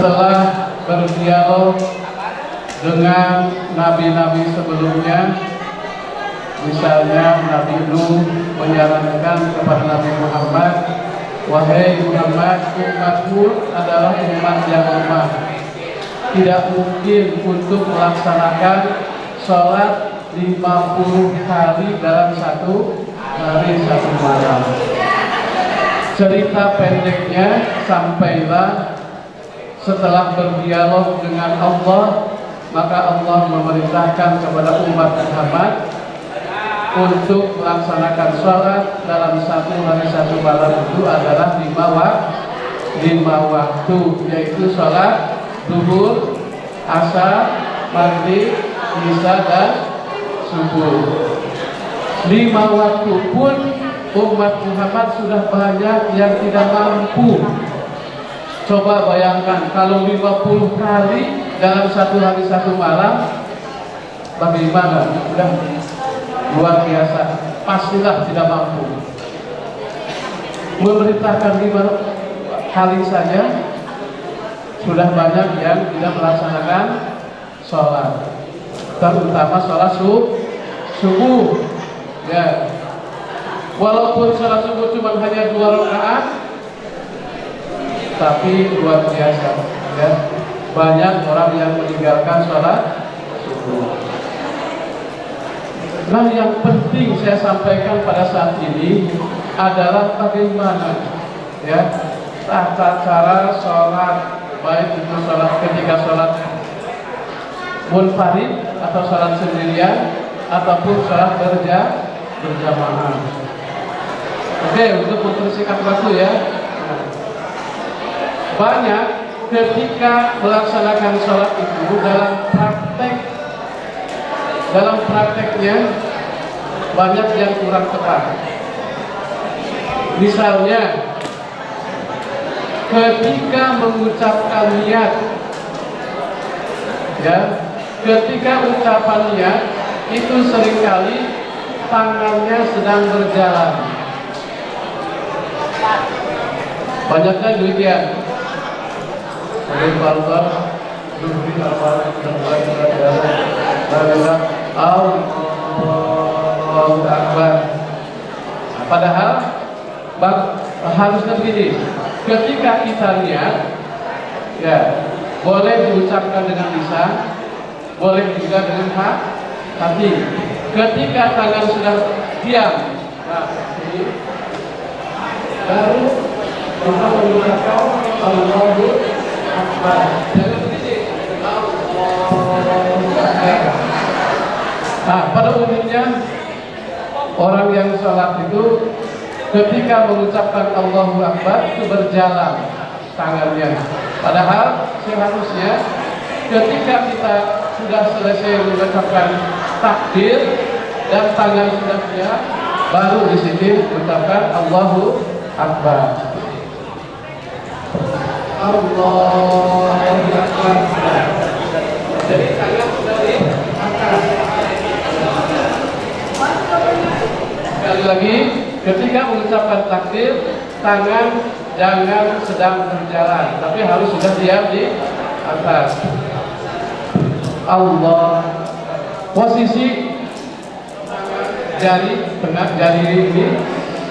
setelah berdialog dengan nabi-nabi sebelumnya, misalnya Nabi Nuh menyarankan kepada Nabi Muhammad, wahai Muhammad, umatmu adalah umat yang lemah, tidak mungkin untuk melaksanakan sholat 50 kali dalam satu hari satu malam. Cerita pendeknya, sampailah setelah berdialog dengan Allah, maka Allah memerintahkan kepada umat Muhammad untuk melaksanakan sholat dalam satu hari satu malam itu adalah 5 waktu, yaitu sholat zuhur, asar, maghrib, isya dan subuh. 5 waktu pun umat Muhammad sudah banyak yang tidak mampu. Coba bayangkan kalau 50 kali dalam satu hari satu malam, bagaimana? Sudah luar biasa, pastilah tidak mampu. Memerintahkan 5 kali saja sudah banyak yang tidak melaksanakan sholat, terutama sholat subuh. Ya, walaupun sholat subuh cuma hanya 2 rakaat, tapi luar biasa. Ya, banyak orang yang meninggalkan sholat subuh. Nah, yang penting saya sampaikan pada saat ini adalah bagaimana ya tata cara sholat, baik itu sholat ketika sholat munfarid atau sholat sendirian ataupun sholat berjamaah. Oke, untuk mempersingkat waktu ya, banyak ketika melaksanakan sholat itu dalam prakteknya banyak yang kurang tepat. Misalnya ketika mengucapkan niat, ya, ketika ucapan niat itu seringkali tangannya sedang berjalan. Banyaknya demikian. Allahu Akbar. Padahal harusnya begini. Ketika kita niat, ya, boleh diucapkan dengan lisan, boleh juga dengan hati. Ketika tangan sudah diam, nah, ini baru kita mengucapkan Allahu Akbar. Jangan begini. Nah, pada umumnya orang yang sholat itu ketika mengucapkan Allahu Akbar itu berjalan tangannya. Padahal seharusnya ketika kita sudah selesai mengucapkan takbir dan tangan sudah siap, baru di sini mengucapkan Allahu Akbar. Allahu Akbar. Jadi tangan sudah di atas. Sekali lagi, ketika mengucapkan takbir, tangan jangan sedang berjalan, tapi harus sudah diam di atas. Allah. Posisi jari tengah, jari ini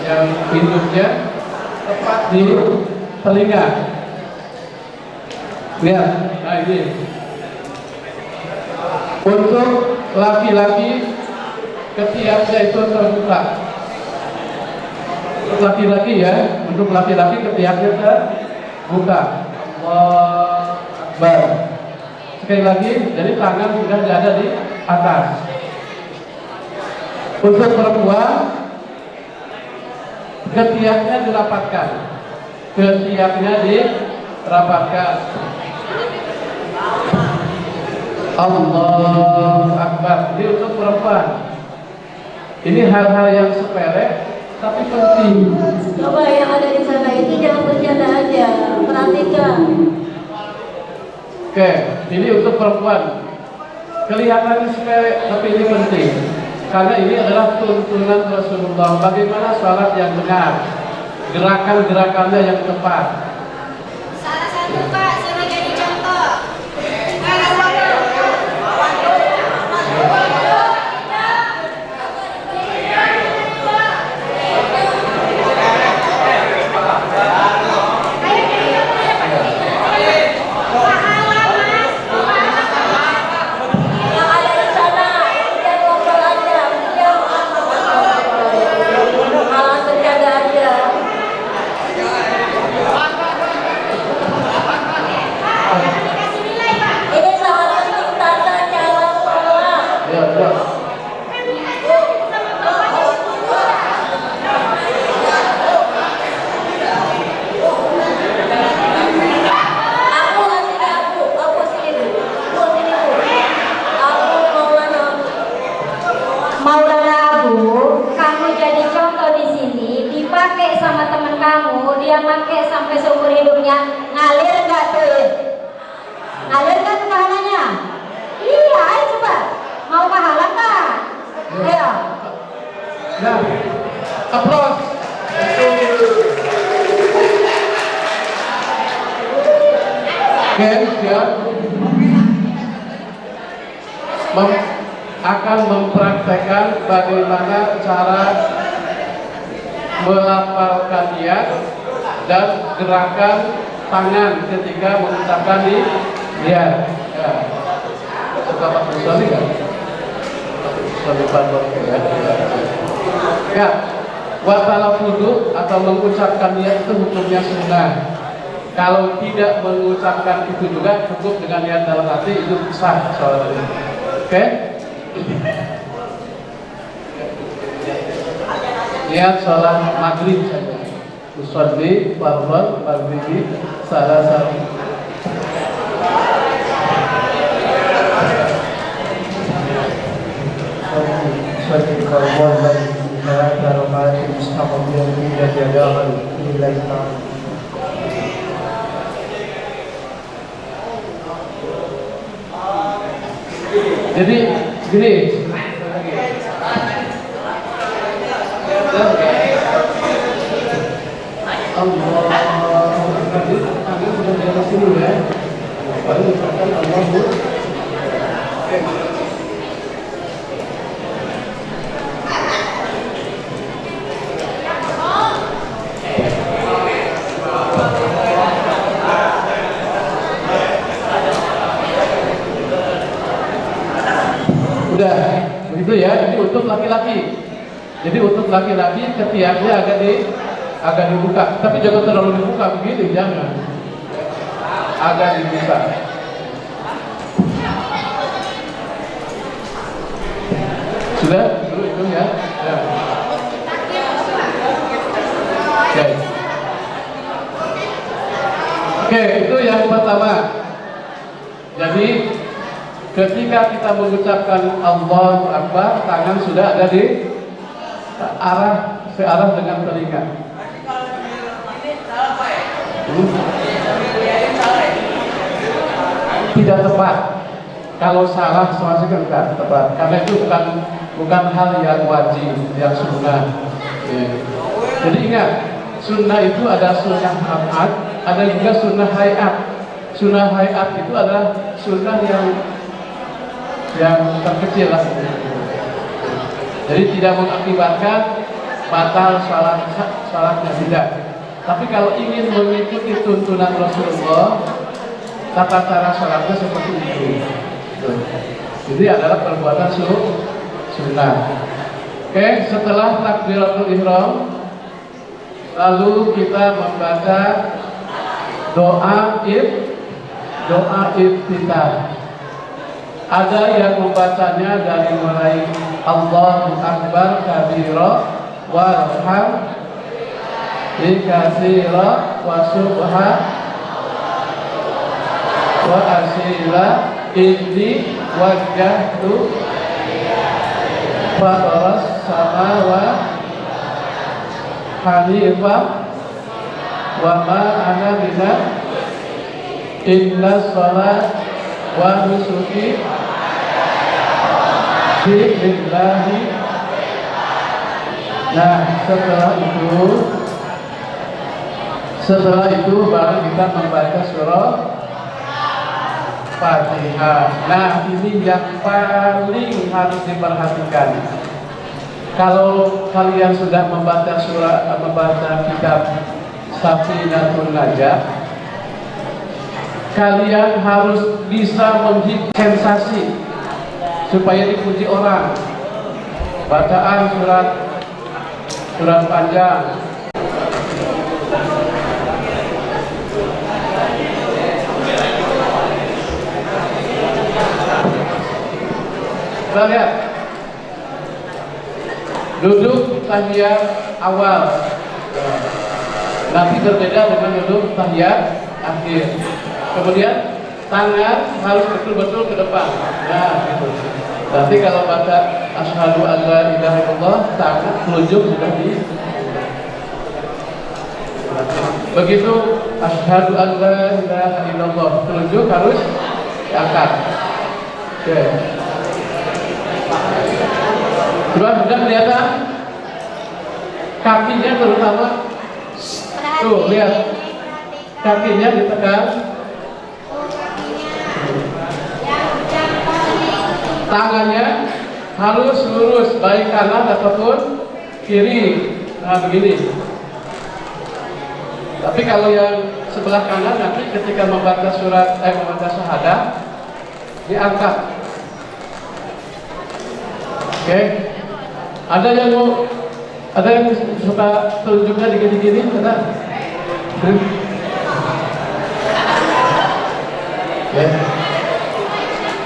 yang induknya tepat di telinga. Lihat, nah ini. Untuk laki-laki ketiaknya itu terbuka. Untuk laki-laki ya, untuk laki-laki ketiaknya terbuka. Allahu Akbar. Sekali lagi, jadi tangan sudah ada di atas. Untuk perempuan, ketiaknya dirapatkan. Ketiaknya dirapatkan. Allahu Akbar. Ini untuk perempuan. Ini hal-hal yang sepele tapi penting. Coba yang ada di sana itu jangan bercanda aja, perhatikan. Oke, ini untuk perempuan. Kelihatannya sepele tapi ini penting. Karena ini adalah tuntunan Rasulullah bagaimana sholat yang benar, gerakan-gerakannya yang tepat. Salah satu Pak, suruh jadi dia pakai sampai seumur hidupnya, ngalir nggak tuh? Ngalir nggak tuh pahalanya? Iya, ayo coba. Mau pahala nggak? Ayo. Nah, aplaus. Oke, siap. Akan mempraktekkan bagaimana cara melafalkan niat dan gerakan tangan ketika mengucapkan niat. Ya. Suka pakai sekali kan? Ya, watalafudu atau mengucapkan niat itu hukumnya sunnah. Kalau tidak mengucapkan itu juga cukup dengan niat dalam hati itu sah sholat itu. Oke? Niat sholat maghrib saja. Usolli fardhon maghribi salah. Usolli fardhon maghribi salah mustaqbilan qiblat jadahan lillahi ta'ala. Jadi gini, Allah tangan sudah di atas sini ya. Baru ucapkan Allahu. Udah, begitu ya. Jadi untuk laki-laki. Jadi untuk laki-laki ketiaknya agak dibuka. Tapi jangan terlalu dibuka begini, jangan. Agak dibuka. Sudah? Dulu itu ya. Ya. Oke. Oke, itu yang pertama. Jadi ketika kita mengucapkan Allahu Akbar, tangan sudah ada di searah dengan telinga. Tidak tepat. Kalau salah soalnya kan tidak tepat. Karena itu bukan hal yang wajib, yang sunnah. Ya. Jadi ingat, sunnah itu ada sunnah abad, ada juga sunnah hayat. Sunnah hayat itu adalah sunnah yang terkecil lah. Jadi tidak mengakibatkan batal salatnya, tidak. Tapi kalau ingin mengikuti tuntunan Rasulullah, tata cara salatnya seperti itu. Jadi adalah perbuatan sunnah. Oke, setelah takbiratul ihram, lalu kita membaca doa iftitah. Ada yang membacanya dari mulai Allahu Akbar kabira warham dikasira wa subha wa asila inni wajjahtu fataras samawa hanifah wa ma ana minal inna sholat wa nusuki billahi. Nah, setelah itu baru kita membaca surah Fatihah. Nah, ini yang paling harus diperhatikan. Kalau kalian sudah membaca kitab Safinatul Najah, kalian harus bisa menghibur sensasi supaya dipuji orang. Bacaan surat panjang. Kita lihat duduk tahiyat awal. Nanti berbeda dengan duduk tahiyat akhir. Kemudian tangan harus betul-betul ke depan. Nah, gitu. Nanti kalau baca asyhadu an la ilaha illallah, tangan telunjuk sudah di. Begitu asyhadu an la ilaha illallah, telunjuk harus diangkat. Oke. Coba sudah kelihatan kakinya terutama. Tuh lihat kakinya ditekan. Tangannya harus lurus baik kanan ataupun kiri. Nah begini. Tapi kalau yang sebelah kanan nanti ketika membaca membaca syahadah diangkat. Oke. Ada yang suka telunjuknya digini-gini, ada? Oke.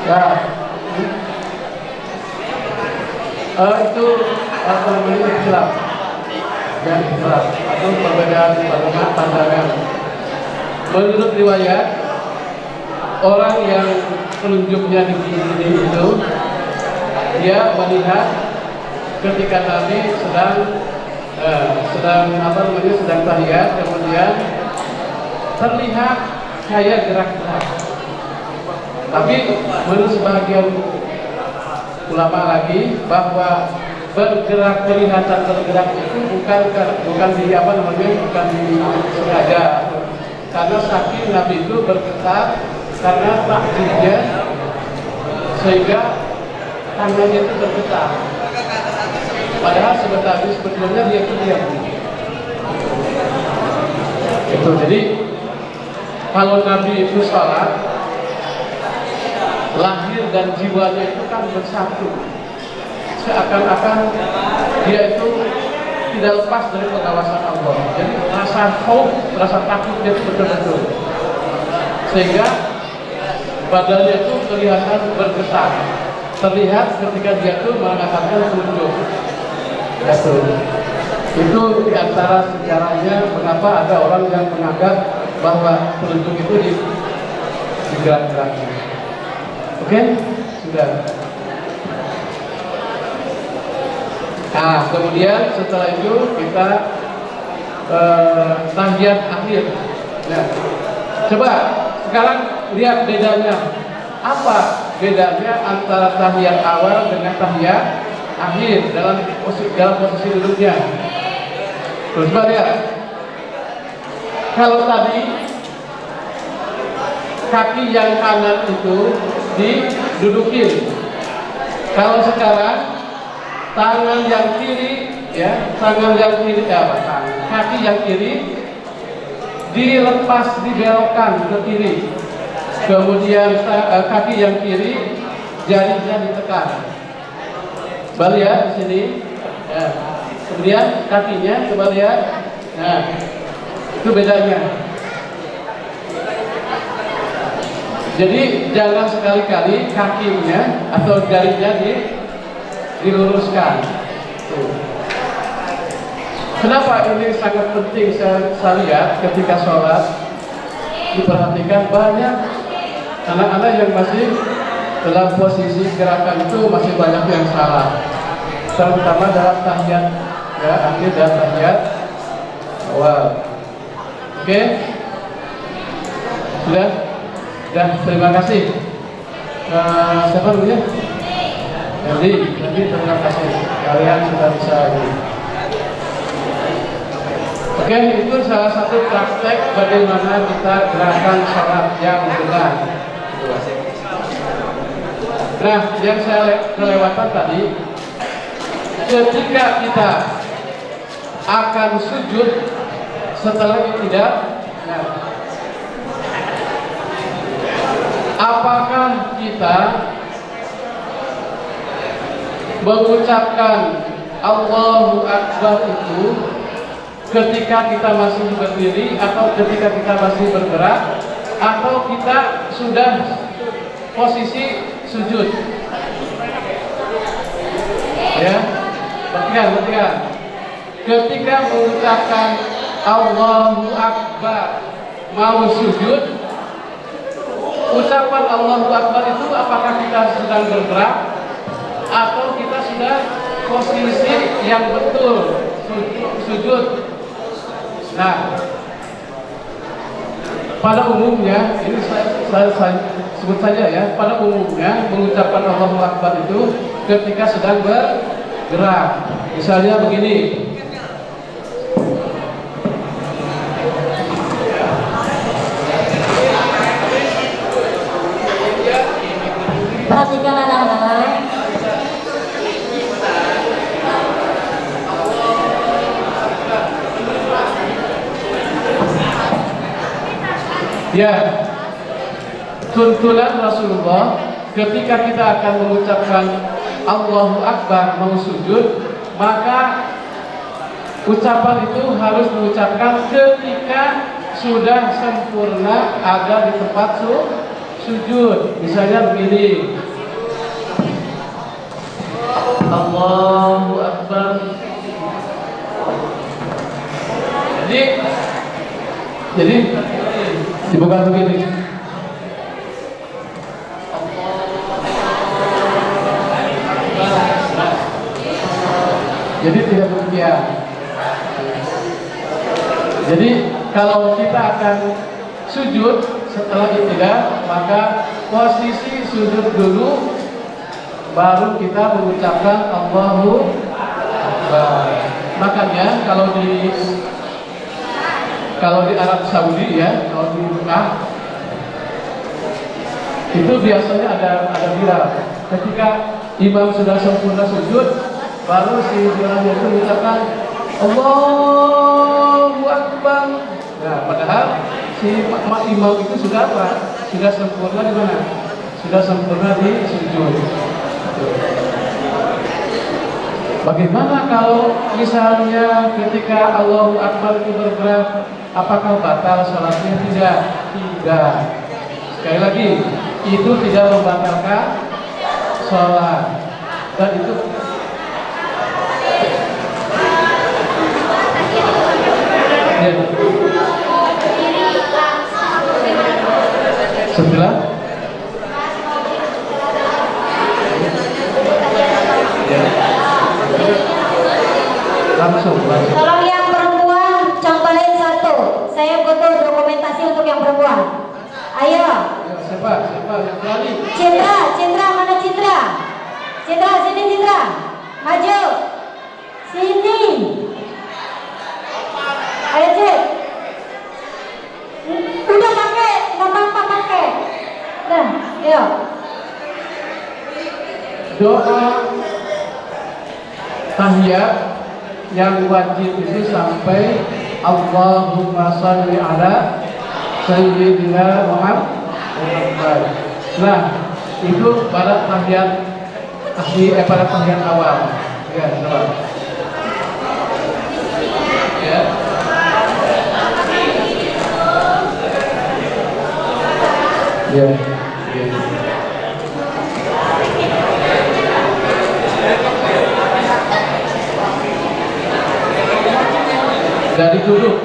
Ya. Itu apa namanya ikhtilaf. Ya, ikhtilaf atau perbedaan pandangan. Menurut riwayat, orang yang telunjuknya begini itu dia melihat ketika Nabi sedang tahiyat, kemudian terlihat kayak gerak-gerak. Tapi menurut sebagian ulama lagi bahwa kelihatan bergerak itu bukan disengaja, karena saking Nabi itu bergetar karena takdirnya sehingga tangannya itu bergetar. Padahal sebetulnya dia itu diam. Itu jadi kalau Nabi itu sholat, lahir dan jiwanya itu kan bersatu, seakan-akan dia itu tidak lepas dari pengawasan Allah. Jadi rasa takutnya itu betul-betul, sehingga badannya itu kelihatan bergetar, terlihat ketika dia itu mengangkatkan telunjuk. Itu diantara sejarahnya mengapa ada orang yang menganggap bahwa telunjuk itu digerak-gerakkan. Oke, sudah. Nah, kemudian setelah itu kita tahiyat akhir. Nah, coba sekarang lihat bedanya. Apa bedanya antara tahiyat awal dengan tahiyat akhir dalam posisi duduknya? Terus coba lihat. Kalau tadi kaki yang kanan itu didudukin. Kalau sekarang tangan yang kiri, kaki yang kiri dilepas, dibelokkan ke kiri. Kemudian kaki yang kiri jarinya ditekan. Coba lihat di sini. Ya. Kemudian kakinya coba lihat. Nah, itu bedanya. Jadi jangan sekali-kali kakinya atau jarinya diluruskan. Kenapa ini sangat penting saya lihat ketika sholat? Diperhatikan banyak anak-anak yang masih dalam posisi gerakan itu masih banyak yang salah, terutama dalam tahiyat akhir dan tahiyat awal. Oke, sudah. Terima kasih. Siapa dulunya? Jadi terima kasih. Kalian sudah bisa ini. Oke, itu salah satu praktek bagaimana kita gerakan sholat yang benar. Nah, yang saya kelewatan tadi, ketika kita akan sujud setelah tidak, apakah kita mengucapkan Allahu Akbar itu ketika kita masih berdiri atau ketika kita masih bergerak, atau kita sudah posisi sujud? Ya, perhatikan. Ketika mengucapkan Allahu Akbar mau sujud, ucapan Allahu Akbar itu apakah kita sedang bergerak atau kita sudah posisi yang betul sujud? Nah, pada umumnya ini saya sebut saja ya, pada umumnya mengucapkan Allahu Akbar itu ketika sedang bergerak. Misalnya begini. Perhatikan anak-anak. Ya, tuntunan Rasulullah ketika kita akan mengucapkan Allahu Akbar mau sujud, maka ucapan itu harus diucapkan ketika sudah sempurna ada di tempat sujud. Misalnya begini, Allahu Akbar. Jadi dibuka begini. Jadi tidak demikian. Jadi kalau kita akan sujud setelah iktidal, maka posisi sujud dulu, baru kita mengucapkan Allahu Akbar. Makanya kalau di Arab Saudi ya, kalau di Mekah itu biasanya ada Bilal. Ketika imam sudah sempurna sujud, baru si Bilalnya itu mengucapkan Allahu Akbar. Nah, padahal si imam itu sudah apa? Sudah sempurna di mana? Sudah sempurna di sujud. Bagaimana kalau misalnya ketika Allahu Akbar itu bergerak, apakah batal sholatnya? Tidak. Sekali lagi, itu tidak membatalkan sholat. Dan itu ya. Setelah ya. Langsung. Tolong yang perempuan contohin satu. Saya butuh dokumentasi untuk yang perempuan. Ayo. Siapa yang berani? Cindra, mana Cindra? Cindra, sini Cindra. Maju. Sini. Ayo Cid. Udah pakai, nggak apa-apa pakai. Nah, yuk. Doa tahiyat yang wajib itu sampai Allahumma sholli ala sayyidina Muhammad. Nah, itu pada tahiyat awal. Ya, coba. Ya. Ya. Ya. Dari duduk.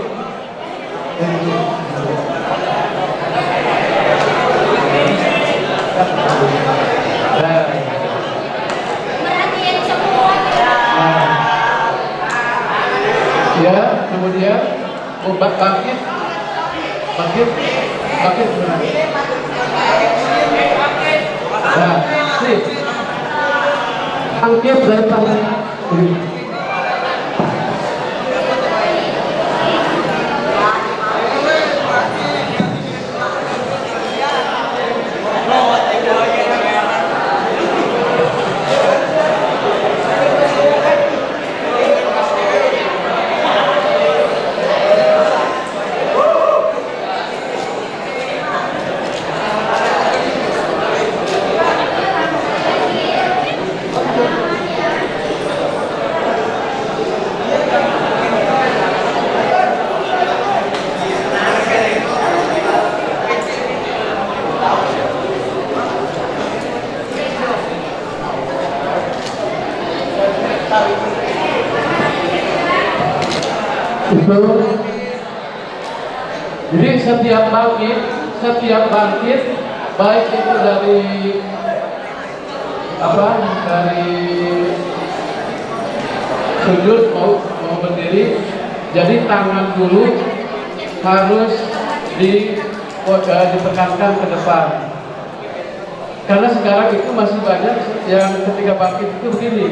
Ya, kemudian obat bangkit. Nah, sih. Bangkit dari tangan. Itu jadi setiap bangkit baik itu dari sujud mau berdiri, jadi tangan dulu harus ditekankan ke depan. Karena sekarang itu masih banyak yang ketika bangkit itu begini.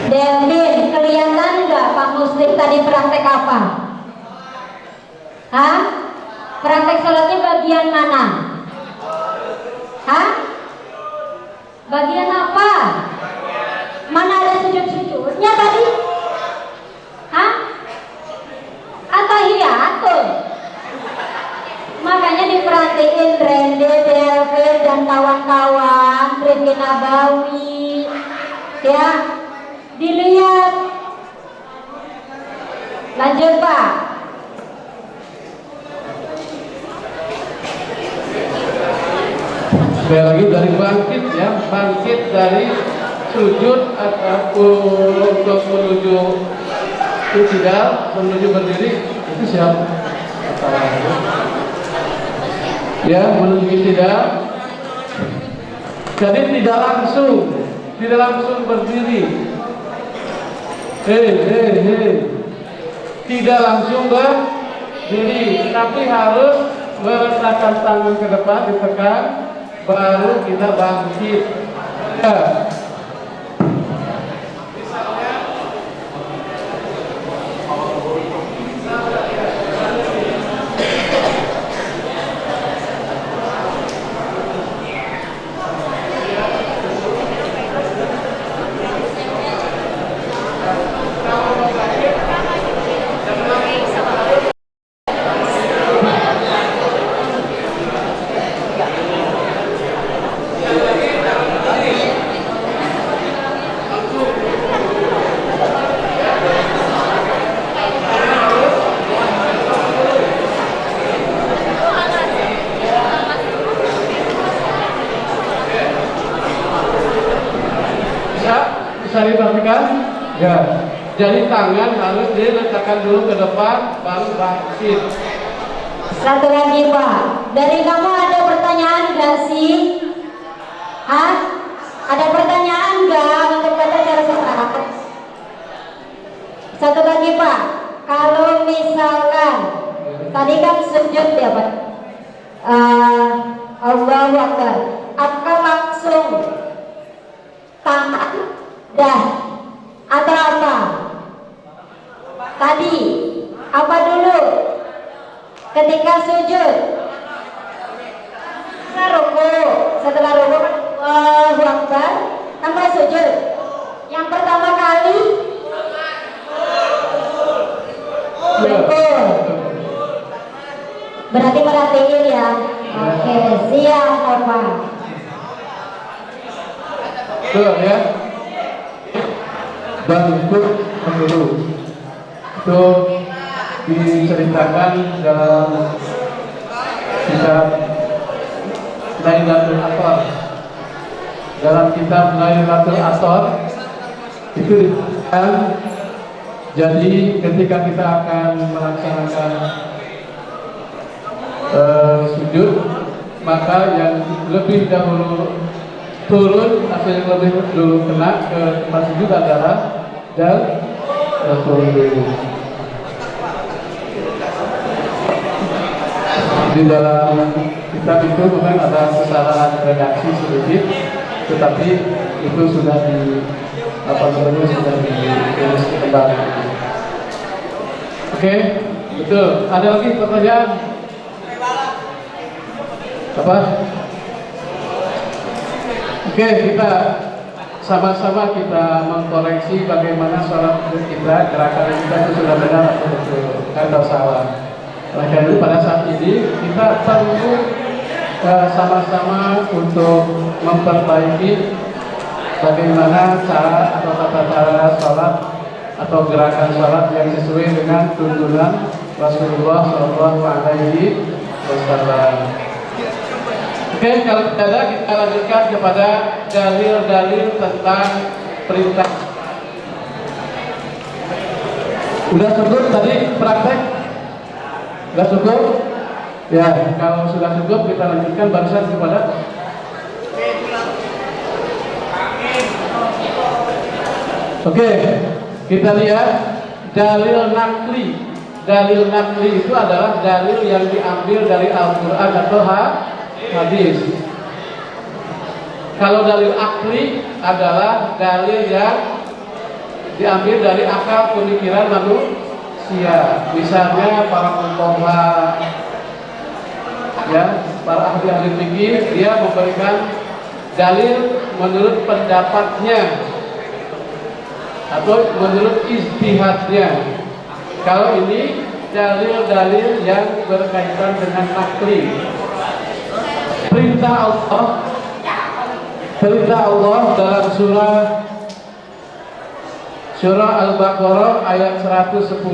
Devin, kelihatan nggak Pak Muslim tadi praktek apa? Hah? Praktek sholatnya bagian mana? Hah? Bagian apa? Mana ada sujud-sujudnya tadi? Hah? Atahiyatul. Makanya diperhatiin Randy, Devin dan kawan-kawan, Rifki Nabawi, ya, dilihat. Lanjut Pak. Sekali lagi dari bangkit ya, bangkit dari sujud ataupun untuk menuju tidak menuju berdiri itu siapa? Ya, menuju tidak. Jadi tidak langsung berdiri. Tidak langsung berdiri, tapi harus meletakkan tangan ke depan, ditekan, baru kita bangkit. Ya. Bisa diperhatikan? Ya. Jadi tangan harus diletakkan dulu ke depan, baru bangkit. Satu lagi Pak, dari kamu ada pertanyaan nggak sih? Hah? Ada pertanyaan nggak untuk baca cara sholat? Satu lagi Pak, kalau misalkan tadi kan sujud ya Pak, Allahu Akbar, apa langsung tangan dah atau apa? Tadi apa dulu? Ketika sujud, setelah ruku Allahu Akbar, tambah sujud. Yang pertama kali ruku. Berarti merhatiin ya. Oke, siap Nova. Tuh ya. Bangkit menurut. Itu diceritakan dalam kitab Lailatul Athar. Dalam kitab Lailatul Athar itu disebutkan, jadi ketika kita akan melaksanakan sujud, maka yang lebih dahulu turun atau yang lebih dulu kena ke tempat sujud adalah dan turun dulu. Di dalam kitab itu memang ada kesalahan redaksi sedikit, tetapi itu sudah sudah ditulis kembali. Oke, betul. Ada lagi pertanyaan? Apa? Oke, kita sama-sama kita mengkoreksi bagaimana sholat kita, gerakan kita itu sudah benar atau salah. Oleh karena itu pada saat ini kita perlu sama-sama untuk memperbaiki bagaimana cara atau tata cara sholat atau gerakan sholat yang sesuai dengan tuntunan Rasulullah SAW. Oke, kalau tidak ada kita lanjutkan kepada dalil-dalil tentang perintah. Udah cukup tadi praktek? Udah cukup? Ya, kalau sudah cukup kita lanjutkan barusan kepada Oke, kita lihat dalil nakli. Dalil nakli itu adalah dalil yang diambil dari Al-Quran atau hadis. Kalau dalil akli adalah dalil yang diambil dari akal pemikiran manusia. Misalnya para fuqaha, ya, para ahli-ahli fikih, dia memberikan dalil menurut pendapatnya atau menurut ijtihadnya. Kalau ini dalil-dalil yang berkaitan dengan nakli. Perintah Allah dalam surah Al-Baqarah ayat 110.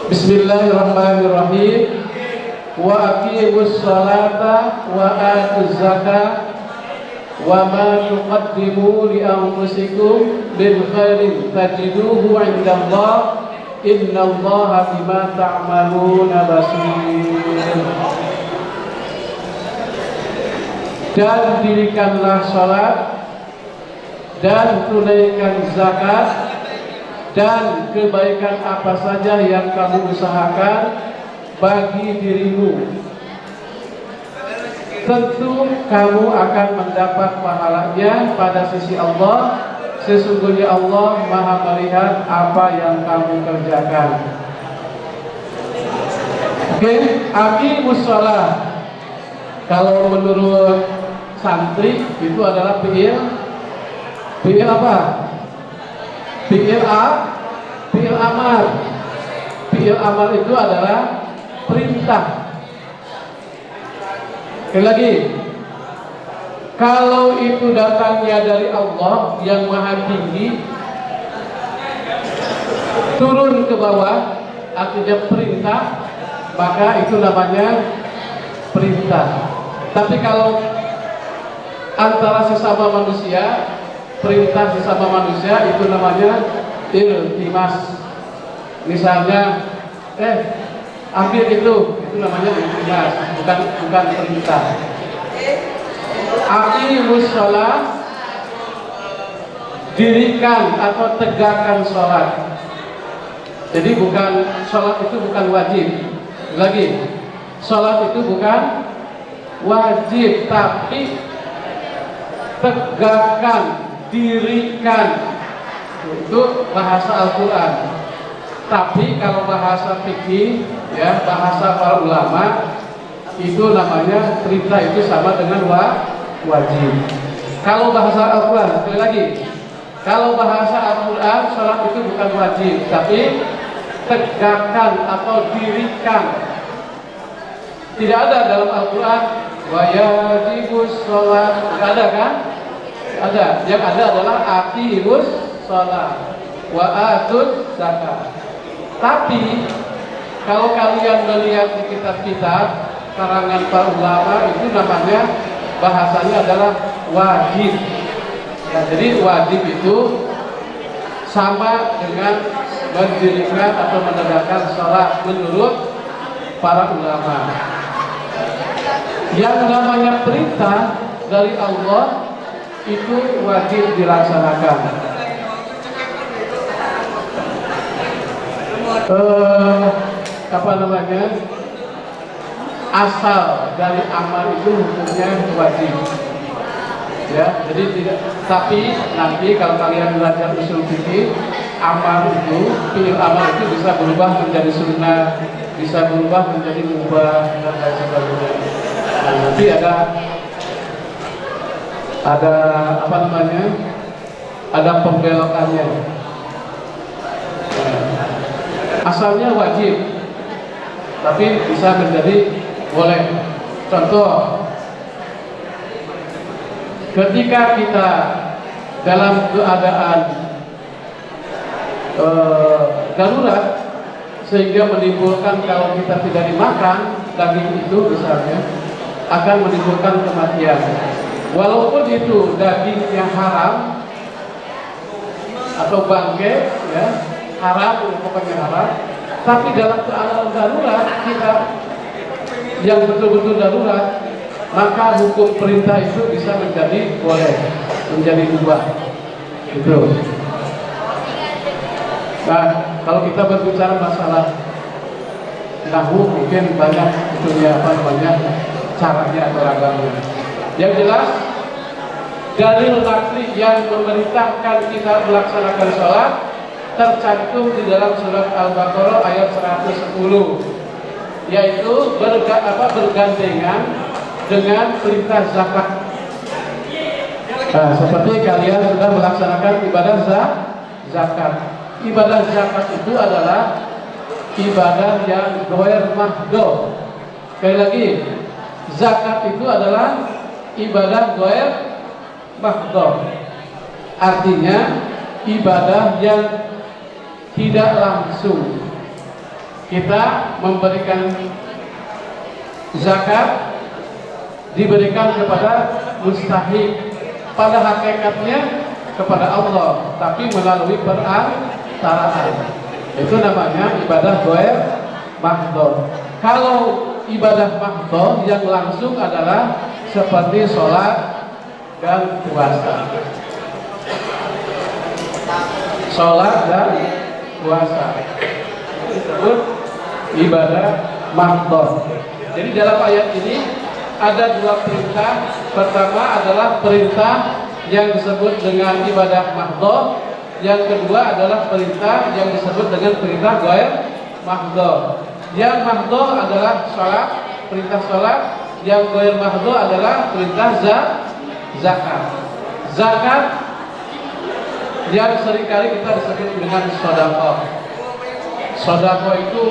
Bismillahirrahmanirrahim. Wa aqimus salata wa atuz zakata wa ma tuqaddimu li anfusikum min khairin tajiduhu 'indallah innallaha bima ta'maluna basir. Dan dirikanlah salat dan tunaikan zakat dan kebaikan apa saja yang kamu usahakan bagi dirimu, tentu kamu akan mendapat pahalanya pada sisi Allah. Sesungguhnya Allah Maha melihat apa yang kamu kerjakan. Oke, aqimus shalah. Kalau menurut santri itu adalah fi'il apa? Fi'il amar. Fi'il amar itu adalah perintah. Sekali lagi, kalau itu datangnya dari Allah yang Maha Tinggi, turun ke bawah, artinya perintah, maka itu namanya perintah. Tapi kalau antara sesama manusia, perintah sesama manusia itu namanya iltimas. Misalnya, ambil itu namanya iltimas, bukan perintah. Aqimus shalah, dirikan atau tegakkan sholat. Jadi bukan sholat itu bukan wajib. Lagi, sholat itu bukan wajib, tapi tegakkan, dirikan. Itu bahasa Al-Quran. Tapi kalau bahasa fikih, ya, bahasa para ulama, itu namanya perintah itu sama dengan wajib. Kalau bahasa Al-Quran, sekali lagi, kalau bahasa Al-Quran, sholat itu bukan wajib, tapi tegakkan atau dirikan. Tidak ada dalam Al-Quran wajibus sholat, tidak ada kan? Ada. Yang ada adalah aqimus sholat wa atuz zakat. Tapi kalau kalian melihat di kitab-kitab karangan para ulama, itu namanya bahasanya adalah wajib. Ya, jadi wajib itu sama dengan mendirikan atau menegakkan sholat menurut para ulama. Yang namanya perintah dari Allah itu wajib dilaksanakan. Apa namanya? Asal dari amal itu hukumnya wajib. Ya, jadi tidak. Tapi nanti kalau kalian belajar usul fikih, amal itu, fi'il amal itu bisa berubah menjadi sunnah, bisa berubah menjadi mubah dan lain sebagainya. Nah, nanti ada apa namanya? Ada pembelokannya. Asalnya wajib, tapi bisa menjadi boleh. Contoh, ketika kita dalam keadaan darurat sehingga menimbulkan, kalau kita tidak dimakan daging itu misalnya, akan menimbulkan kematian. Walaupun itu dagingnya haram atau bangke, ya, haram, pokoknya haram. Tapi dalam keadaan darurat kita yang betul-betul darurat, maka hukum perintah itu bisa menjadi boleh, menjadi ubah. Itu. Nah, kalau kita berbicara masalah nahwu, mungkin banyak itunya caranya atau ragamnya. Yang jelas, dalil naqli yang memerintahkan kita melaksanakan sholat tercantum di dalam surat Al-Baqarah ayat 110, yaitu bergandengan dengan perintah zakat. Nah, seperti kalian sudah melaksanakan ibadah zakat. Ibadah zakat itu adalah ibadah yang ghair mahdoh. Sekali lagi, zakat itu adalah ibadah ghair mahdoh. Artinya ibadah yang tidak langsung. Kita memberikan zakat diberikan kepada mustahik, pada hakikatnya kepada Allah, tapi melalui perantaraan. Itu namanya ibadah ghair mahdoh. Kalau ibadah mahdoh yang langsung adalah seperti sholat dan puasa. Sholat dan puasa disebut ibadah mahdoh. Jadi dalam ayat ini ada dua perintah. Pertama adalah perintah yang disebut dengan ibadah mahdoh. Yang kedua adalah perintah yang disebut dengan perintah ghair mahdoh. Yang mahdoh adalah sholat, perintah sholat. Yang ghair mahdoh adalah perintah zakat. Zakat yang seringkali kita disebut dengan sedekah. Sedekah itu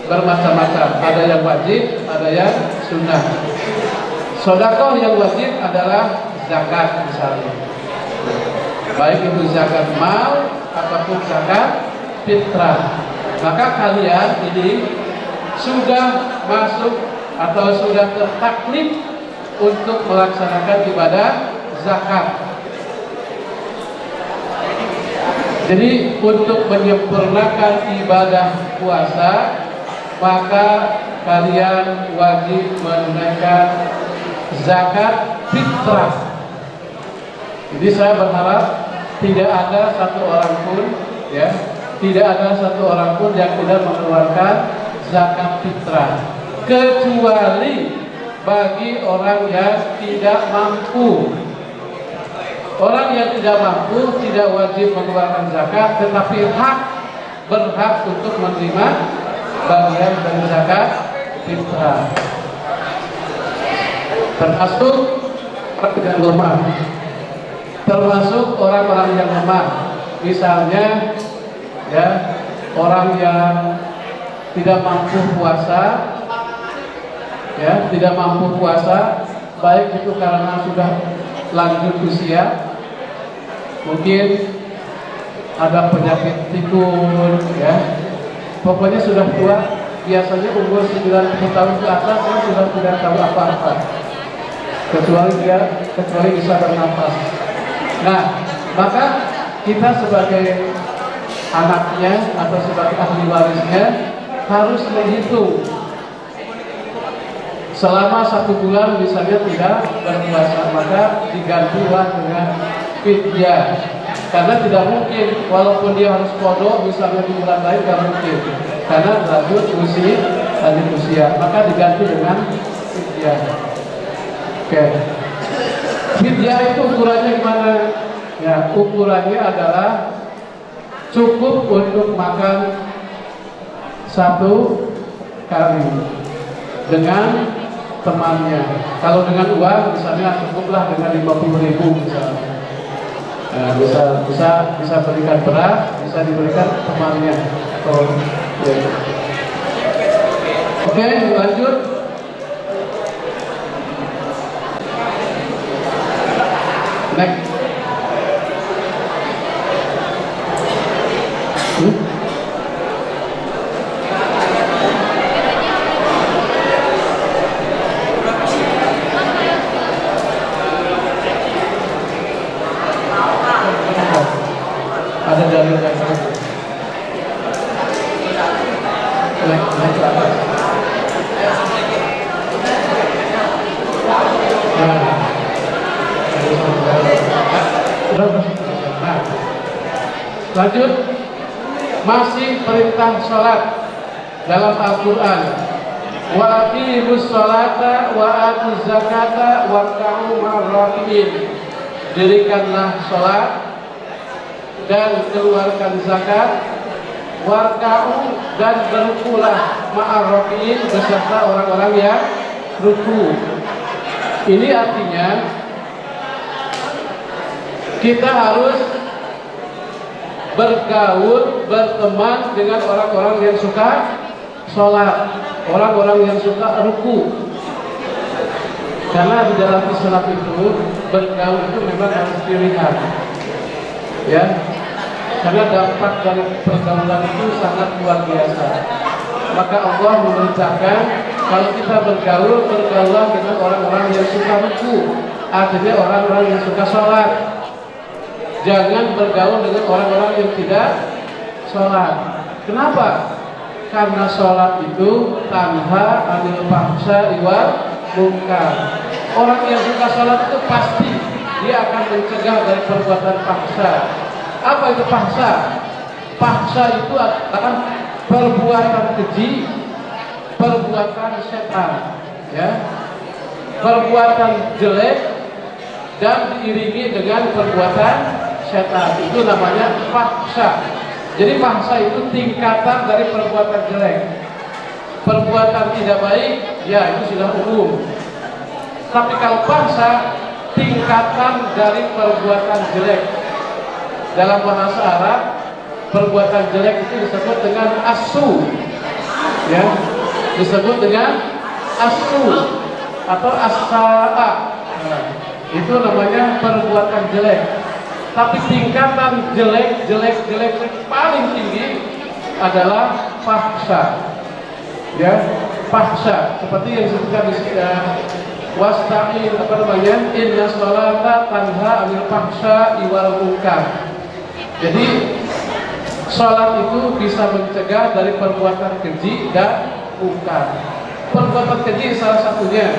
bermacam-macam, ada yang wajib, ada yang sunnah. Sedekah yang wajib adalah zakat misalnya, baik itu zakat mal ataupun zakat fitrah. Maka kalian ini sudah masuk atau sudah tertaklif untuk melaksanakan ibadah zakat. Jadi untuk menyempurnakan ibadah puasa, maka kalian wajib menunaikan zakat fitrah. Jadi saya berharap tidak ada satu orang pun, ya, tidak ada satu orang pun yang tidak mengeluarkan zakat fitrah, kecuali bagi orang yang tidak mampu. Orang yang tidak mampu tidak wajib mengeluarkan zakat, tetapi berhak untuk menerima bagian dari zakat fitrah. Termasuk yang lemah, termasuk orang-orang yang lemah. Misalnya, ya, orang yang tidak mampu puasa, ya, tidak mampu puasa, baik itu karena sudah lanjut usia, mungkin ada penyakit pikun, ya, pokoknya sudah tua. Biasanya umur 90 tahun ke atas dia sudah tidak tahu apa-apa, kecuali bisa bernafas. Nah, maka kita sebagai anaknya atau sebagai ahli warisnya harus menghitung selama 1 bulan misalnya tidak berpuasa, maka digantilah dengan fidyah. Karena tidak mungkin, walaupun dia harus qadha misalnya di bulan lain, tidak mungkin, karena lanjut usia, maka diganti dengan fidyah. Oke. Fidyah itu ukurannya gimana? Ya, ukurannya adalah cukup untuk makan 1 kali dengan temannya. Kalau dengan uang misalnya cukuplah dengan 50.000 misalnya. Nah, bisa berikan beras, bisa diberikan temannya. Ya. Oke, lanjut. Next. Lanjut, masih perintah sholat dalam Al-Quran. Wa aqimus sholata wa atuz zakata warka'u ma'ar raki'in. Dirikanlah sholat dan keluarkan zakat, warka'u dan berrukulah ma'ar raki'in beserta orang-orang yang ruku. Ini artinya kita harus bergaul, berteman dengan orang-orang yang suka sholat, orang-orang yang suka ruku. Karena di dalam Islam itu bergaul itu memang harus pilihan, ya. Karena dampak dari pergaulan itu sangat luar biasa. Maka Allah memerintahkan kalau kita bergaul, bergaulah dengan orang-orang yang suka ruku, artinya orang-orang yang suka sholat. Jangan bergaul dengan orang-orang yang tidak sholat. Kenapa? Karena sholat itu tanha anil fahsya'i wal munkar. Orang yang suka sholat itu pasti dia akan mencegah dari perbuatan fahsya. Apa itu fahsya? Fahsya itu adalah perbuatan keji, perbuatan setan, ya, perbuatan jelek dan diiringi dengan perbuatan setan. Itu namanya fahsya. Jadi fahsya itu tingkatan dari perbuatan jelek. Perbuatan tidak baik, ya itu sudah umum. Tapi kalau fahsya, tingkatan dari perbuatan jelek. Dalam bahasa Arab, perbuatan jelek itu disebut dengan asu, ya, disebut dengan asu atau as-sa'a. Nah, itu namanya perbuatan jelek. Tapi tingkatan jelek paling tinggi adalah fahsya, ya, fahsya. Seperti yang disebutkan di sini, wasta'in inna sholata tanha anil fahsya'i wal munkar. Jadi sholat itu bisa mencegah dari perbuatan keji dan munkar. Perbuatan keji salah satunya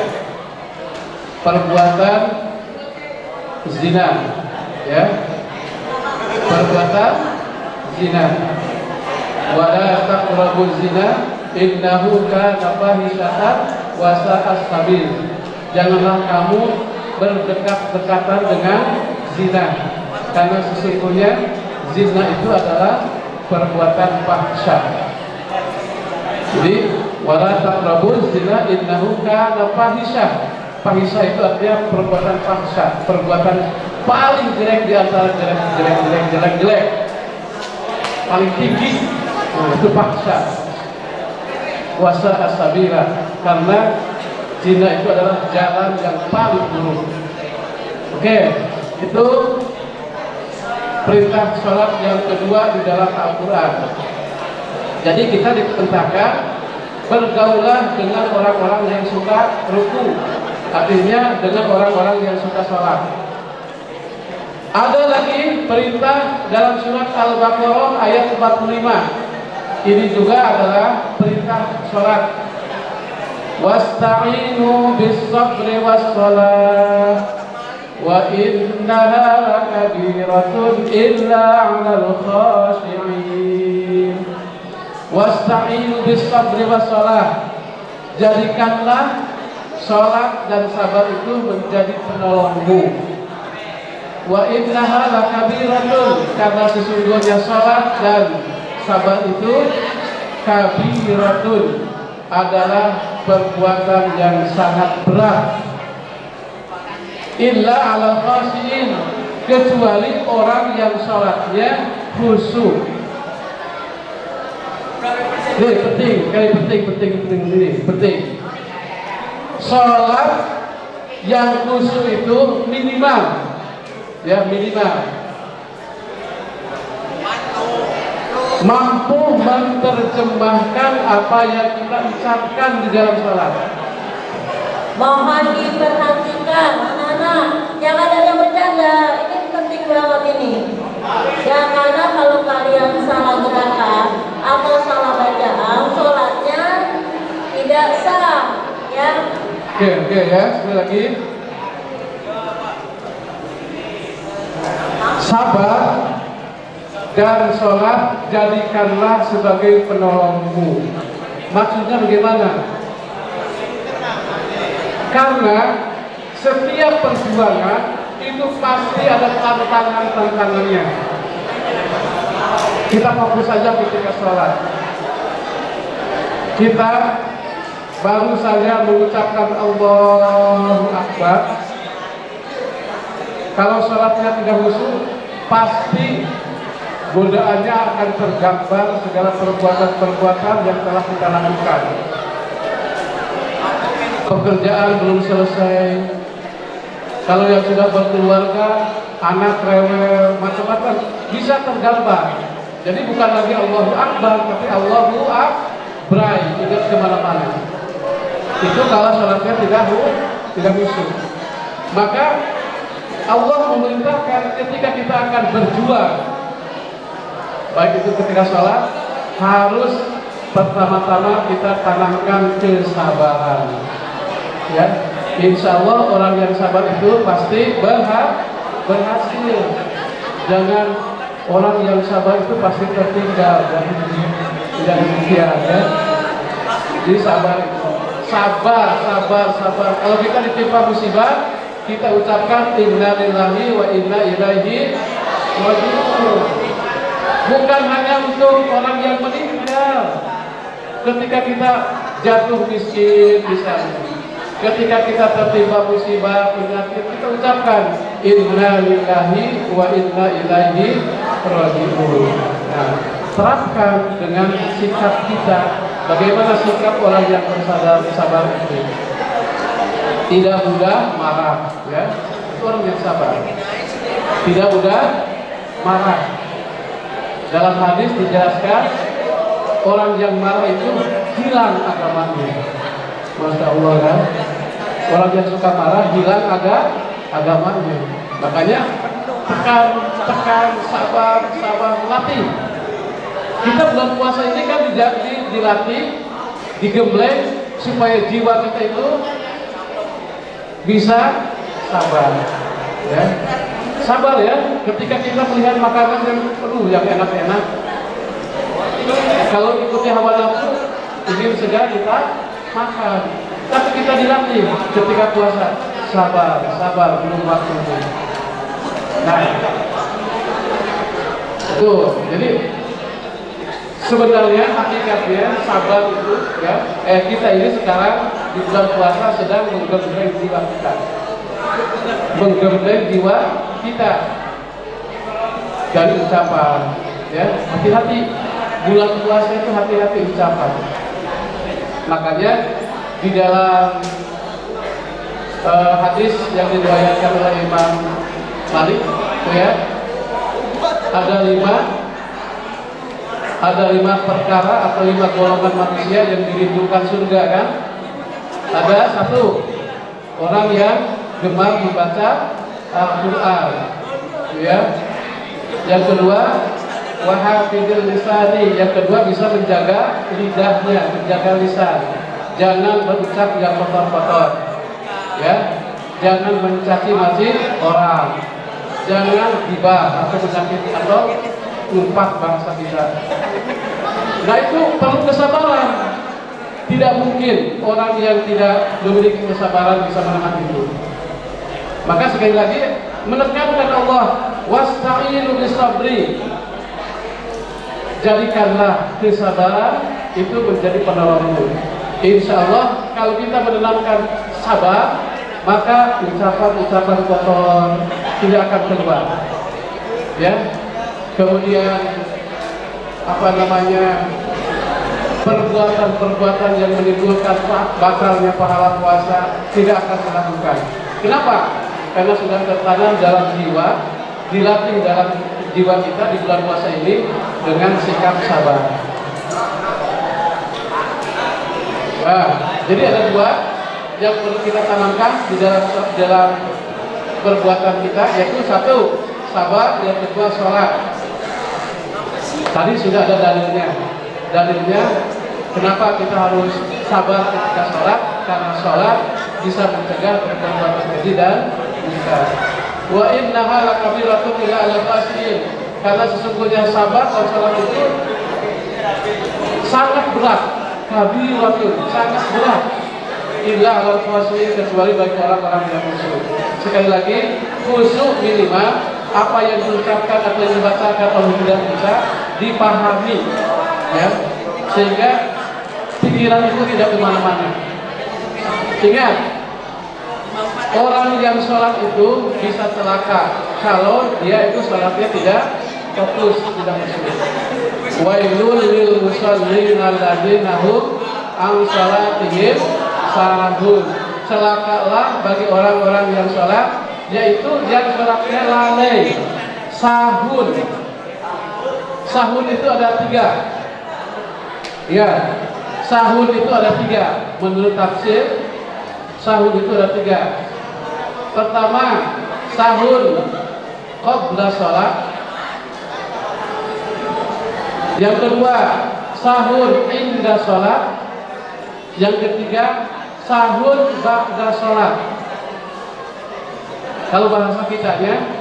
perbuatan zina, ya, perbuatan zina. Wala taqrabuz zina innahu kana fahishatan wa sa'a sabil. Janganlah kamu berdekat-dekatan dengan zina, karena sesungguhnya zina itu adalah perbuatan fahsya. Jadi wala taqrabuz zina innahu kana fahisyah. Fahisyah itu artinya perbuatan fahsya, perbuatan paling jelek di antara jelek, paling tinggi. Nah, itu fahsya. Wasa asabira, karena zina itu adalah jalan yang paling buruk. Oke, itu perintah sholat yang kedua di dalam Al-Quran. Jadi kita diperintahkan bergaulah dengan orang-orang yang suka ruku, artinya dengan orang-orang yang suka sholat. Ada lagi perintah dalam surat Al-Baqarah ayat 45. Ini juga adalah perintah sholat. Wasta'inu bis-sabri was-salah wa innaha lakabiratun illa 'alal khashi'in. Wasta'inu bis-sabri was-salah. Jadikanlah sholat dan sabar itu menjadi penolongmu. Wa innaha lakabiratun, karena sesungguhnya sholat dan sabar itu kabiratun, adalah perbuatan yang sangat berat. Illa 'alal khashi'in, kecuali orang yang sholatnya khusyuk. Ini penting. Sholat yang khusyuk itu minimal, ya, minimal mampu menerjemahkan apa yang kita ucapkan di dalam sholat. Mohon diperhatikan anak-anak, jangan ada yang bercanda. Ini penting banget ini. Jangan kalau kalian salah gerakan atau salah bacaan, sholatnya tidak sah, ya. Oke ya, sekali lagi. Sabar dan sholat jadikanlah sebagai penolongmu. Maksudnya bagaimana? Karena setiap perjuangan itu pasti ada tantangannya. Kita fokus saja ketika sholat. Kita baru saja mengucapkan Allahu Akbar. Kalau sholatnya tidak khusyuk, pasti godaannya akan tergambar segala perbuatan-perbuatan yang telah kita lakukan. Pekerjaan belum selesai. Kalau yang sudah berkeluarga, anak rewel, macam-macam, bisa tergambar. Jadi bukan lagi Allahu Akbar, tapi Allahu Akbar, tidak kemana-mana. Itu kalau sholatnya tidak khusyuk. Maka Allah memerintahkan ketika kita akan berjuang, baik itu ketika sholat, harus pertama-tama kita tanamkan kesabaran. Ya, insya Allah orang yang sabar itu pasti berhasil. Jangan orang yang sabar itu pasti tertinggal. Dan tidak demikian ya. Jadi sabar itu. Sabar. Kalau kita ditimpa musibah, kita ucapkan inna lillahi wa inna ilaihi raji'un. Bukan hanya untuk orang yang meninggal. Ketika kita jatuh miskin misalnya, ketika kita tertimpa musibah penyakit, kita ucapkan inna lillahi wa inna ilaihi raji'un. Nah, terapkan dengan sikap kita. Bagaimana sikap orang yang bersabar itu? Tidak mudah marah, ya. Itu orang yang sabar. Tidak mudah marah. Dalam hadis dijelaskan orang yang marah itu hilang agamanya. Masya Allah kan? Orang yang suka marah hilang agamanya. Makanya tekan, sabar, latih. Kita bulan puasa ini kan dilatih, digembleng supaya jiwa kita itu bisa sabar. Ya. Sabar ya, ketika kita melihat makanan yang enak-enak, kalau ikuti hawa nafsu, ingin segera kita makan. Tapi kita dilatih ketika puasa, sabar belum waktunya. Nah, itu jadi sebenarnya hakikatnya sabar itu ya, kita ini sekarang di bulan puasa sedang menggembleng jiwa kita. Menggembleng jiwa kita dari ucapan ya, hati-hati bulan puasa itu, hati-hati ucapan. Makanya di dalam hadis yang diriwayatkan oleh Imam Malik ya, ada lima perkara atau 5 golongan manusia yang dirindukan surga kan. Ada satu, orang yang gemar membaca Al-Quran ya. Yang kedua, wahafidil lisani. Yang kedua, bisa menjaga lidahnya, menjaga lisan. Jangan berucap yang kotor-kotor ya. Jangan mencaci maki orang. Jangan gibah atau menyakiti atau tumpah bangsa kita. Nah, itu perlu kesabaran. Tidak mungkin orang yang tidak memiliki kesabaran bisa menahan itu. Maka sekali lagi menekankan Allah, wasta'inu bisabri. Jadikanlah kesabaran itu menjadi penolongmu. Insya Allah kalau kita menanamkan sabar, maka ucapan-ucapan kotor tidak akan keluar. Ya. Kemudian perbuatan-perbuatan yang menimbulkan batalnya pahala puasa tidak akan dilakukan. Kenapa? Karena sudah tertanam dalam jiwa, dilatih dalam jiwa kita di bulan puasa ini dengan sikap sabar. Nah, jadi ada 2 yang perlu kita tanamkan di dalam perbuatan kita, yaitu 1 sabar, yang kedua sholat. Tadi sudah ada dalilnya kenapa kita harus sabar ketika sholat, karena sholat bisa mencegah perbuatan keji dan munkar. Wa innaha lakabiratun illa 'alal khashiyin. karena sesungguhnya sabar dan sholat itu sangat berat, kabiratun, sangat berat. Illa alal khashiyin, kecuali bagi orang-orang yang khusyuk. Sekali lagi, khusyuk minimal apa yang diucapkan atau yang dibacakan oleh tidak bisa dipahami, ya, sehingga pikiran itu tidak kemana-mana. Ingat, orang yang sholat itu bisa celaka kalau dia itu sholatnya tidak fokus, tidak khusyuk. Wailul lil musallin alladzina hum an sholatihim sahun. Celakalah bagi orang-orang yang sholat, yaitu yang sholatnya lalai. Sahun. Sahun itu ada 3. Ya, sahun itu ada 3. Menurut tafsir, sahun itu ada 3. Pertama, sahun qabla sholat. Yang kedua, sahun inda sholat. Yang ketiga, sahun ba'da sholat. Kalau bahasa kitanya,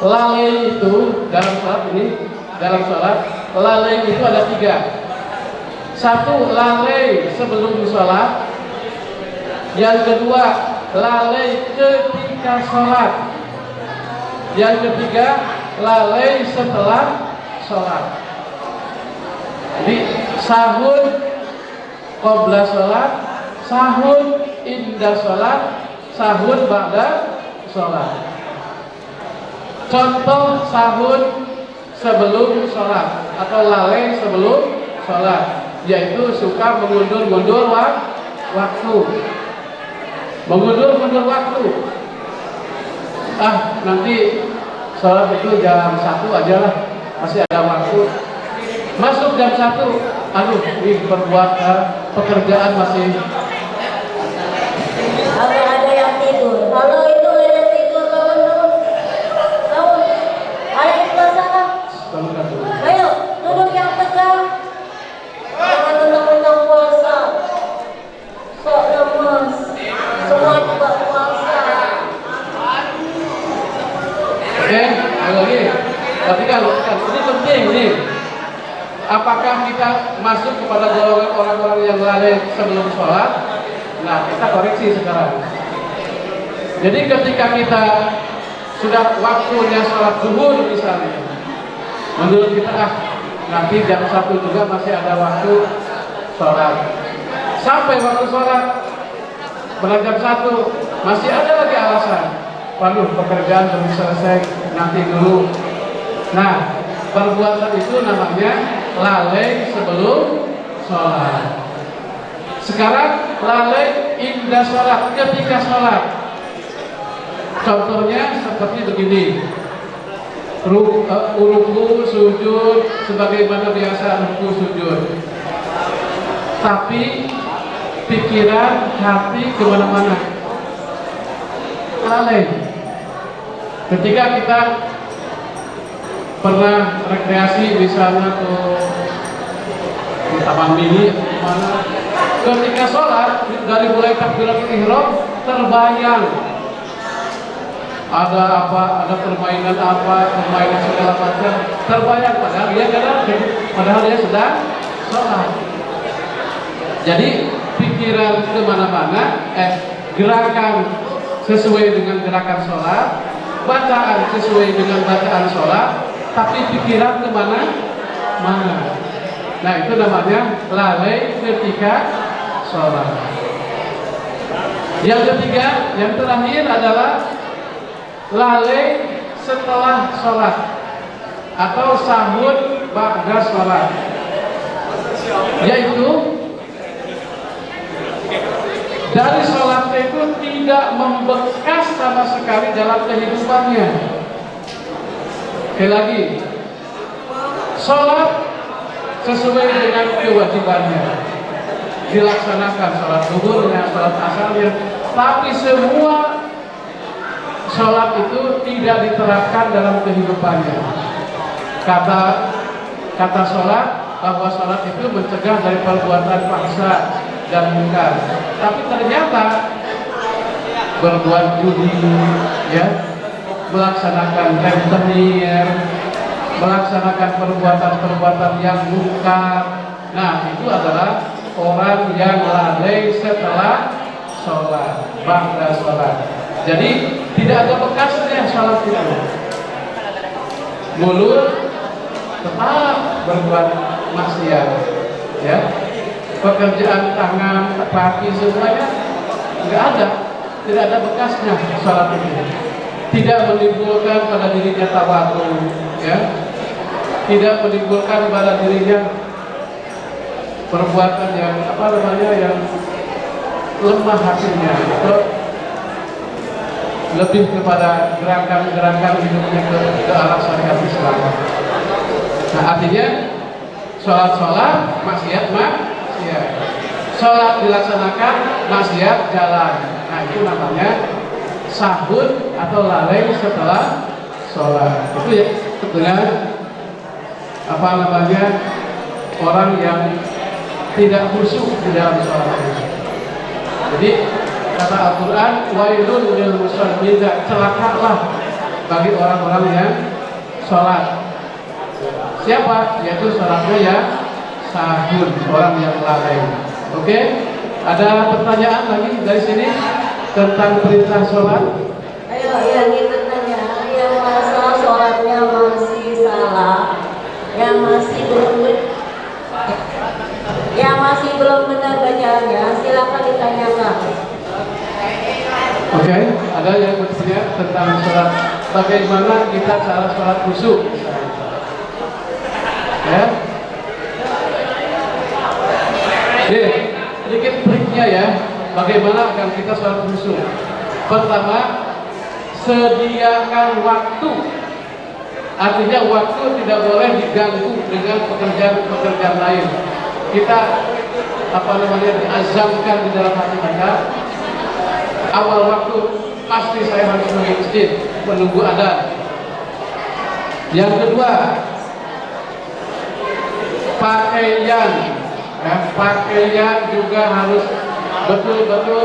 lalai itu dalam sholat ini, dalam sholat, lalai itu ada 3. Satu, lalai sebelum sholat. Yang kedua, lalai ketika sholat. Yang ketiga, lalai setelah sholat. Jadi sahun qabla sholat, sahun inda sholat, sahun ba'da sholat. Contoh sahun sebelum sholat atau lalai sebelum sholat, yaitu suka mengundur-mundur waktu. Mengundur-mundur waktu. Nanti sholat itu jam 1 aja lah, masih ada waktu. Masuk jam 1, aduh, ini berbuat pekerjaan masih. Kalau ada yang tidur, kalau itu ada tidur bangun. Ada yang salah. Ayo, duduk yang tegak. Jangan tentang puasa. Sok lemas. Semua juga puasa. Oke, lagi. Perhatikan, ini penting nih. Apakah kita masuk kepada golongan orang-orang yang lalai sebelum sholat? Nah, kita koreksi sekarang. Jadi ketika kita sudah waktunya sholat zuhur misalnya, menurut kita nanti jam 1 juga masih ada waktu sholat. Sampai waktu sholat, pada jam 1 masih ada lagi alasan. Waduh, pekerjaan belum selesai, nanti dulu. Nah, perbuatan itu namanya lalai sebelum sholat. Sekarang lalai indah sholat, ketika sholat. Contohnya seperti begini, ruku, sujud, sebagaimana biasa ruku, sujud. Tapi pikiran, hati kemana-mana, lalai. Ketika kita pernah rekreasi misalnya ke taman mini mana, ketika sholat dari mulai takbiratul ihram terbayang ada apa, ada permainan apa, permainan segala macam, terbayang padahal dia sedang sholat. Jadi pikiran kemana-mana, gerakan sesuai dengan gerakan sholat, bacaan sesuai dengan bacaan sholat, tapi pikiran kemana-mana. Nah, itu namanya lalai ketika sholat. Yang ketiga, yang terakhir adalah lalai setelah sholat atau sahun ba'da sholat, yaitu dari sholatnya itu tidak membekas sama sekali dalam kehidupannya. Sekali lagi, sholat sesuai dengan kewajibannya, dilaksanakan sholat zuhurnya, sholat asarnya, tapi semua sholat itu tidak diterapkan dalam kehidupannya. Kata sholat bahwa sholat itu mencegah dari perbuatan fahsya dan munkar, tapi ternyata berbuat judi, ya, melaksanakan rentenir, melaksanakan perbuatan-perbuatan yang munkar. Nah, itu adalah orang yang lalai setelah sholat, ba'da sholat. Jadi tidak ada bekasnya sholat itu. Mulut tetap berbuat maksiat, ya. Pekerjaan tangan, kaki semuanya nggak ada, tidak ada bekasnya sholat itu. Tidak menimbulkan pada dirinya tawadhu, ya. Tidak menimbulkan pada dirinya perbuatan yang yang lemah hatinya, atau lebih kepada gerakan-gerakan hidupnya ke arah syariat Islam. Nah, artinya sholat maksiat, sholat dilaksanakan, maksiat jalan. Nah, itu namanya sahud atau lalai setelah sholat. Itu ya sebetulnya orang yang tidak khusyuk di dalam sholat. Jadi kata Al-Quran, wailun lil musallin, celakalah bagi orang-orang yang sholat. Siapa? Yaitu sholatnya ya sahud, orang yang lalai. Oke? Ada pertanyaan lagi dari sini tentang perintah sholat? Ayo, yang kita tanya, yang masalah sholatnya masih salah, yang masih belum benar bacanya, silakan ditanyakan. Oke, ada yang bertanya tentang sholat, bagaimana kita cara sholat khusyuk? Ya, sedikit triknya ya, bagaimana agar kita sholat khusyuk. Pertama, sediakan waktu. Artinya waktu tidak boleh diganggu dengan pekerjaan lain. Kita diazamkan di dalam hati kita, awal waktu pasti saya harus pergi masjid menunggu adzan. Yang kedua, pakaian juga harus betul-betul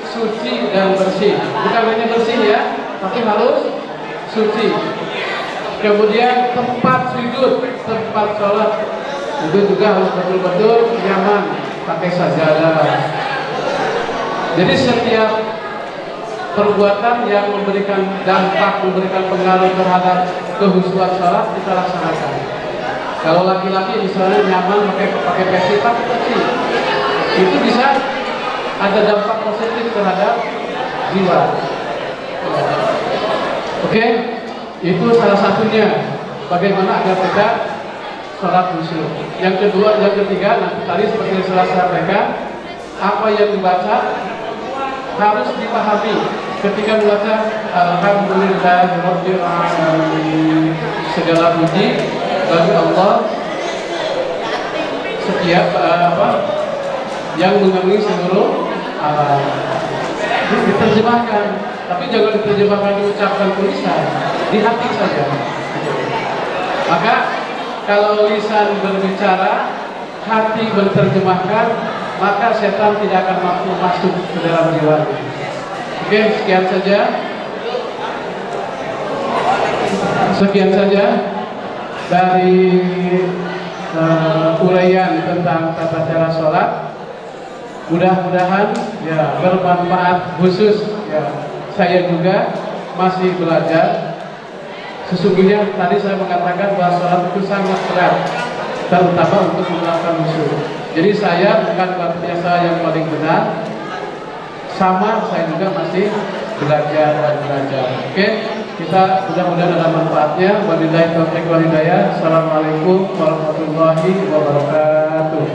suci dan bersih. Bukan hanya bersih ya, tapi harus suci. Kemudian tempat sujud, tempat sholat itu juga harus betul-betul nyaman, pakai sajadah. Jadi setiap perbuatan yang memberikan dampak, memberikan pengaruh terhadap kehusuan sholat kita laksanakan. Kalau laki-laki misalnya nyaman pakai peci, itu bisa ada dampak positif terhadap jiwa. Oke, itu salah satunya bagaimana agar kita sholat khusyuk. Yang ketiga, nanti tadi seperti yang saya sampaikan, apa yang dibaca harus dipahami. Ketika membaca Alhamdulillahirabbil alamin, segala puji bagi Allah setiap yang mengelilingi seluruh alam. Diterjemahkan, tapi jangan diterjemahkan diucapkan tulisan, di hati saja. Maka kalau lisan berbicara, hati berterjemahkan, maka setan tidak akan mampu masuk ke dalam jiwa. Oke, sekian saja dari uraian tentang tata cara sholat. Mudah-mudahan ya bermanfaat, khusus ya saya juga masih belajar. Sesungguhnya tadi saya mengatakan bahwa sholat itu sangat berat, terutama untuk menerapkan khusyuk. Jadi saya bukan artinya saya yang paling benar, sama saya juga masih belajar. Oke, kita mudah-mudahan ada manfaatnya. Wabillahi taufiq wal hidayah. Assalamualaikum warahmatullahi wabarakatuh.